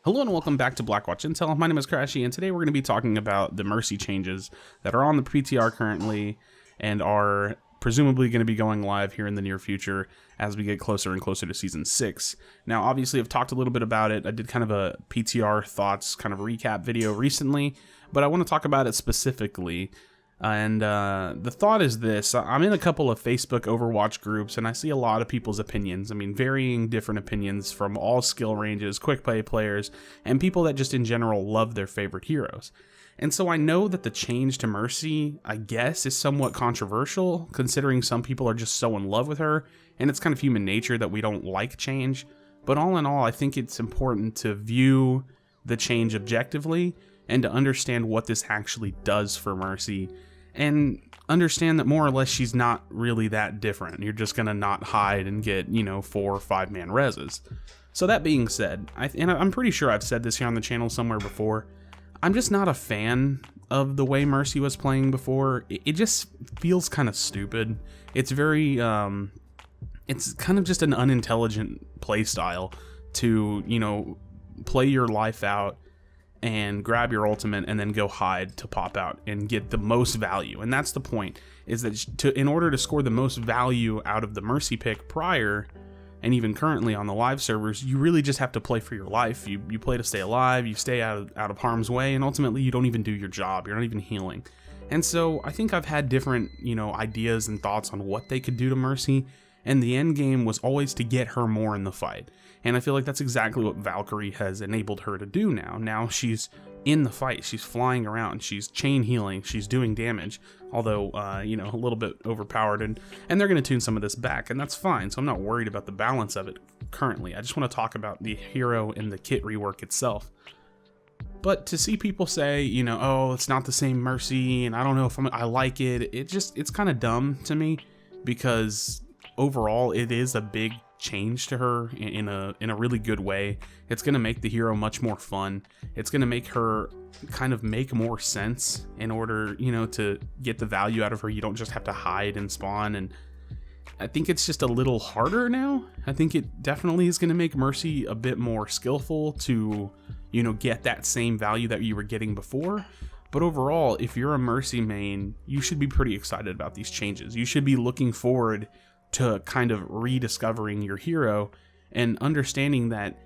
Hello and welcome back to Blackwatch Intel. My name is Crashy, and today we're going to be talking about the Mercy changes that are on the PTR currently and are presumably going to be going live here in the near future as we get closer and closer to Season 6. Now, obviously, I've talked a little bit about it. I did kind of a PTR thoughts kind of recap video recently, but I want to talk about it specifically. And the thought is this: I'm in a couple of Facebook Overwatch groups, and I see a lot of people's opinions. I mean, varying different opinions from all skill ranges, quick play players, and people that just in general love their favorite heroes. And so I know that the change to Mercy, I guess, is somewhat controversial, considering some people are just so in love with her, and it's kind of human nature that we don't like change. But all in all, I think it's important to view the change objectively and to understand what this actually does for Mercy, and understand that more or less she's not really that different. You're just gonna not hide and get, 4 or 5 man reses. So that being said, I'm pretty sure I've said this here on the channel somewhere before, I'm just not a fan of the way Mercy was playing before. It just feels kind of stupid. It's very, it's kind of just an unintelligent play style to, play your life out and grab your ultimate and then go hide to pop out and get the most value. And that's the point, is that in order to score the most value out of the Mercy pick prior and even currently on the live servers, you really just have to play for your life. You play to stay alive, you stay out of harm's way, and ultimately you don't even do your job. You're not even healing. And so I think I've had different, ideas and thoughts on what they could do to Mercy, and the end game was always to get her more in the fight. And I feel like that's exactly what Valkyrie has enabled her to do now. Now she's in the fight, she's flying around, she's chain healing, she's doing damage, although, a little bit overpowered, and they're going to tune some of this back, and that's fine, so I'm not worried about the balance of it currently. I just want to talk about the hero and the kit rework itself. But to see people say, oh, it's not the same Mercy, and I don't know if I like it, it's kind of dumb to me, because overall it is a big change to her in a really good way. It's going to make the hero much more fun. It's going to make her kind of make more sense in order, to get the value out of her. You don't just have to hide and spawn, and I think it's just a little harder now. I think it definitely is going to make Mercy a bit more skillful to, get that same value that you were getting before. But overall, if you're a Mercy main, you should be pretty excited about these changes. You should be looking forward to kind of rediscovering your hero and understanding that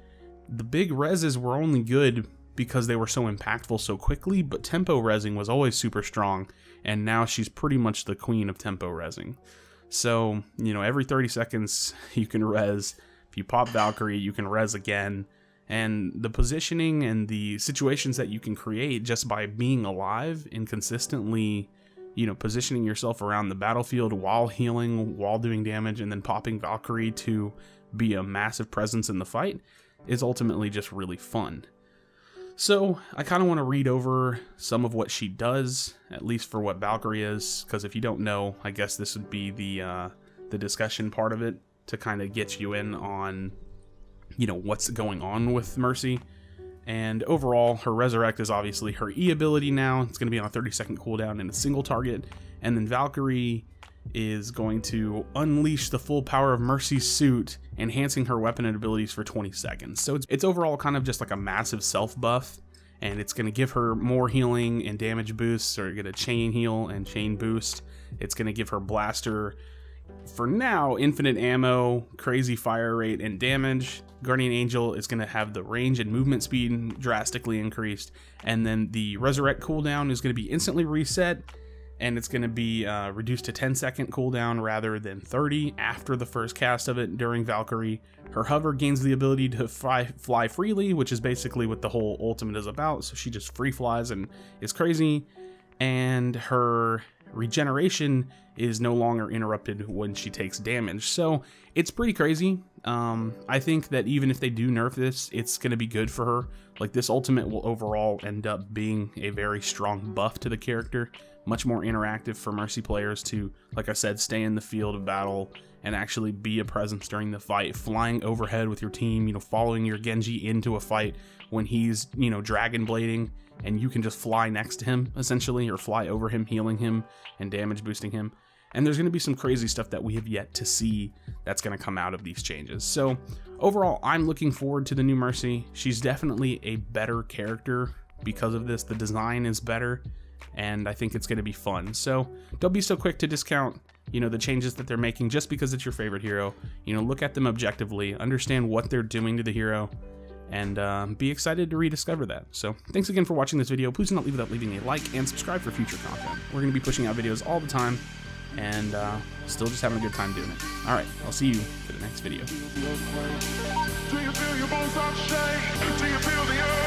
the big reses were only good because they were so impactful so quickly, but tempo resing was always super strong, and now she's pretty much the queen of tempo resing. So, every 30 seconds you can res. If you pop Valkyrie, you can res again, and the positioning and the situations that you can create just by being alive and consistently positioning yourself around the battlefield while healing, while doing damage, and then popping Valkyrie to be a massive presence in the fight is ultimately just really fun. So I kind of want to read over some of what she does, at least for what Valkyrie is, because if you don't know, I guess this would be the discussion part of it to kind of get you in on, what's going on with Mercy. And overall, her Resurrect is obviously her E ability now. It's going to be on a 30-second cooldown in a single target. And then Valkyrie is going to unleash the full power of Mercy's suit, enhancing her weapon and abilities for 20 seconds. So it's overall kind of just like a massive self buff. And it's going to give her more healing and damage boosts, or get a chain heal and chain boost. It's going to give her blaster, for now, infinite ammo, crazy fire rate, and damage. Guardian Angel is going to have the range and movement speed drastically increased, and then the Resurrect cooldown is going to be instantly reset, and it's going to be reduced to 10-second cooldown rather than 30 after the first cast of it during Valkyrie. Her hover gains the ability to fly freely, which is basically what the whole ultimate is about, so she just free flies and is crazy, and her regeneration is no longer interrupted when she takes damage. So it's pretty crazy. I think that even if they do nerf this, it's going to be good for her. Like, this ultimate will overall end up being a very strong buff to the character, much more interactive for Mercy players to, like I said, stay in the field of battle and actually be a presence during the fight, flying overhead with your team, following your Genji into a fight when he's, dragon blading, and you can just fly next to him, essentially, or fly over him, healing him and damage boosting him. and there's going to be some crazy stuff that we have yet to see that's going to come out of these changes. So overall, I'm looking forward to the new Mercy. She's definitely a better character because of this. The design is better, and I think it's going to be fun. So don't be so quick to discount, you know, the changes that they're making just because it's your favorite hero. You know, look at them objectively, understand what they're doing to the hero, and be excited to rediscover that. So thanks again for watching this video. Please do not leave without leaving a like and subscribe for future content. We're going to be pushing out videos all the time, and still just having a good time doing it. All right, I'll see you for the next video. Do you feel your bones start to shake? Do you feel the earth?